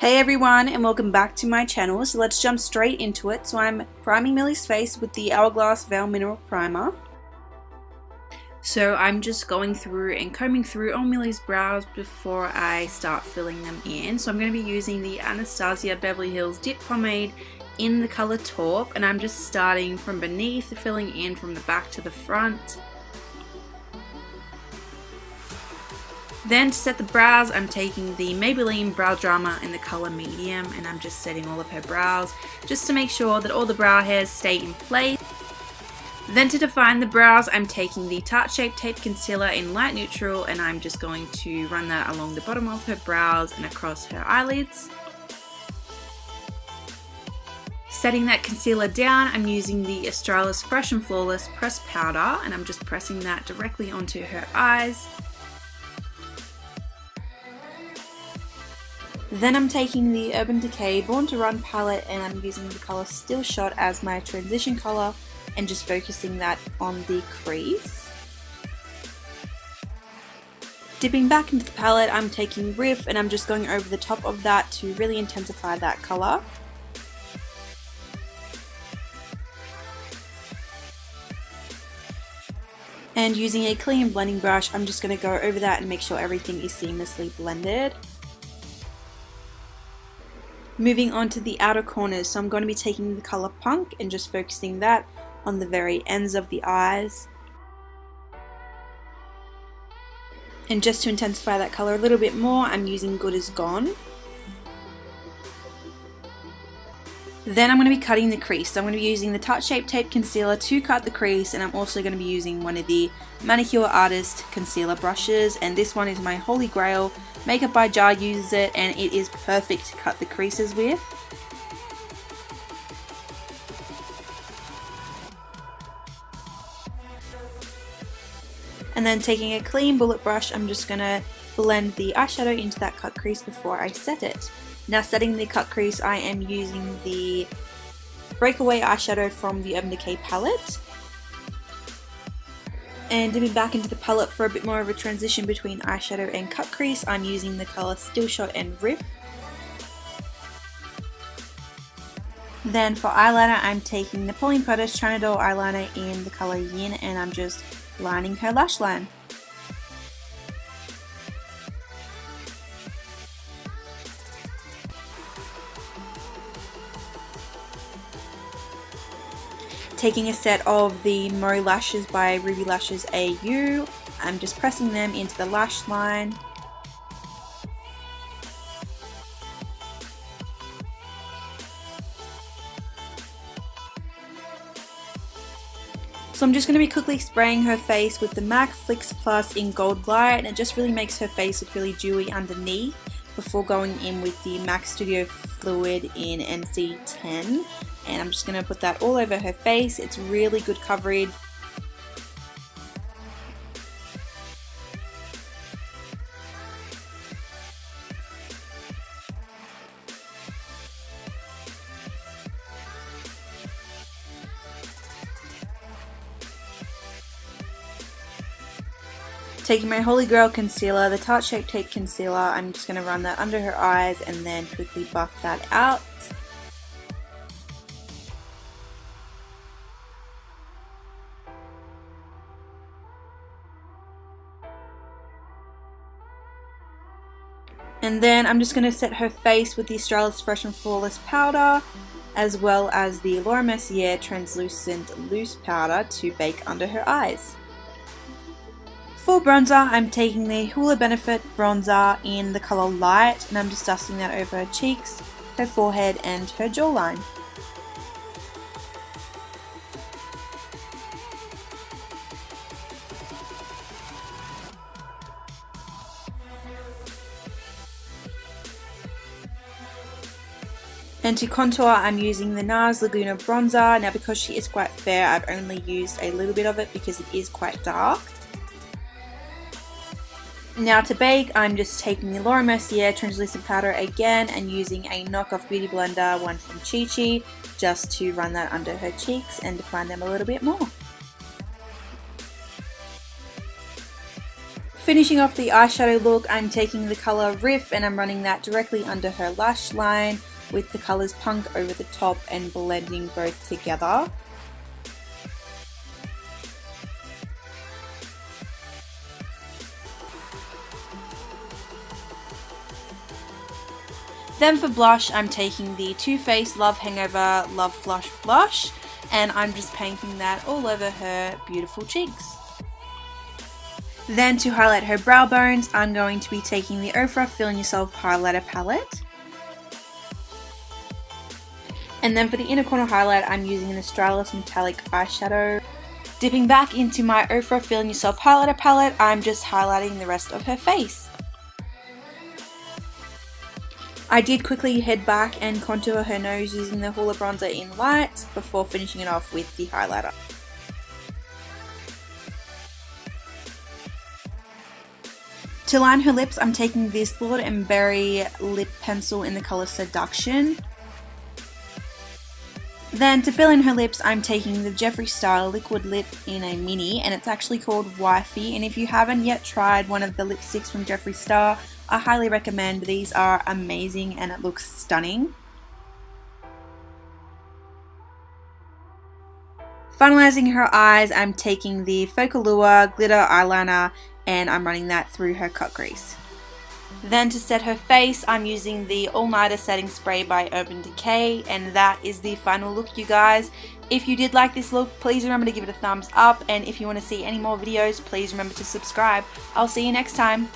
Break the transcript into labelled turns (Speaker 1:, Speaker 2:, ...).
Speaker 1: Hey everyone, and welcome back to my channel. So let's jump straight into it. So I'm priming Millie's face with the Hourglass Veil Mineral Primer. So I'm just going through and combing through all Millie's brows before I start filling them in. So I'm going to be using the Anastasia Beverly Hills Dip Pomade in the color Taupe, and I'm just starting from beneath, filling in from the back to the front. Then to set the brows, I'm taking the Maybelline Brow Drama in the color Medium, and I'm just setting all of her brows just to make sure that all the brow hairs stay in place. Then to define the brows, I'm taking the Tarte Shape Tape Concealer in Light Neutral, and I'm just going to run that along the bottom of her brows and across her eyelids. Setting that concealer down, I'm using the Australis Fresh and Flawless Pressed Powder, and I'm just pressing that directly onto her eyes. Then I'm taking the Urban Decay Born to Run palette, and I'm using the color Still Shot as my transition color and just focusing that on the crease. Dipping back into the palette, I'm taking Riff and I'm just going over the top of that to really intensify that color. And using a clean blending brush, I'm just going to go over that and make sure everything is seamlessly blended. Moving on to the outer corners, so I'm going to be taking the color Punk and just focusing that on the very ends of the eyes. And just to intensify that color a little bit more, I'm using Good Is Gone. Then I'm going to be cutting the crease, so I'm going to be using the Tarte Shape Tape Concealer to cut the crease, and I'm also going to be using one of the Manicure Artist concealer brushes, and this one is my holy grail. Makeup by Jar uses it, and it is perfect to cut the creases with. And then taking a clean bullet brush, I'm just going to blend the eyeshadow into that cut crease before I set it. Now setting the cut crease, I am using the Breakaway eyeshadow from the Urban Decay palette. And dipping back into the palette for a bit more of a transition between eyeshadow and cut crease, I'm using the color Still Shot and Riff. Then for eyeliner, I'm taking the Pauline Curtis China Doll eyeliner in the color Yin, and I'm just lining her lash line. Taking a set of the Mo Lashes by Ruby Lashes AU, I'm just pressing them into the lash line. So I'm just going to be quickly spraying her face with the MAC Fix Plus in Gold Light, and it just really makes her face look really dewy underneath before going in with the MAC Studio Fluid in NC10. And I'm just going to put that all over her face. It's really good coverage. Taking my Holy Grail concealer, the Tarte Shape Tape Concealer, I'm just going to run that under her eyes and then quickly buff that out. And then I'm just going to set her face with the Australis Fresh and Flawless powder, as well as the Laura Mercier Translucent Loose powder to bake under her eyes. For bronzer, I'm taking the Hoola Benefit bronzer in the color Light, and I'm just dusting that over her cheeks, her forehead, and her jawline. And to contour, I'm using the NARS Laguna bronzer. Now because she is quite fair, I've only used a little bit of it because it is quite dark. Now to bake, I'm just taking the Laura Mercier translucent powder again and using a knockoff beauty blender, one from Chi Chi, just to run that under her cheeks and define them a little bit more. Finishing off the eyeshadow look, I'm taking the colour Riff and I'm running that directly under her lash line with the colours Punk over the top and blending both together. Then for blush, I'm taking the Too Faced Love Hangover Love Flush Blush and I'm just painting that all over her beautiful cheeks. Then to highlight her brow bones, I'm going to be taking the Ofra Feeling Yourself highlighter palette. And then for the inner corner highlight, I'm using an Australis metallic eyeshadow. Dipping back into my Ofra Feeling Yourself highlighter palette, I'm just highlighting the rest of her face. I did quickly head back and contour her nose using the Hoola bronzer in light before finishing it off with the highlighter. To line her lips, I'm taking this Lord & Berry lip pencil in the colour Seduction. Then to fill in her lips, I'm taking the Jeffree Star liquid lip in a mini, and it's actually called Wifey, and if you haven't yet tried one of the lipsticks from Jeffree Star, I highly recommend. These are amazing and it looks stunning. Finalizing her eyes, I'm taking the Focalure glitter eyeliner and I'm running that through her cut crease. Then to set her face, I'm using the All Nighter setting spray by Urban Decay, and that is the final look, you guys. If you did like this look, please remember to give it a thumbs up, and if you want to see any more videos, please remember to subscribe. I'll see you next time.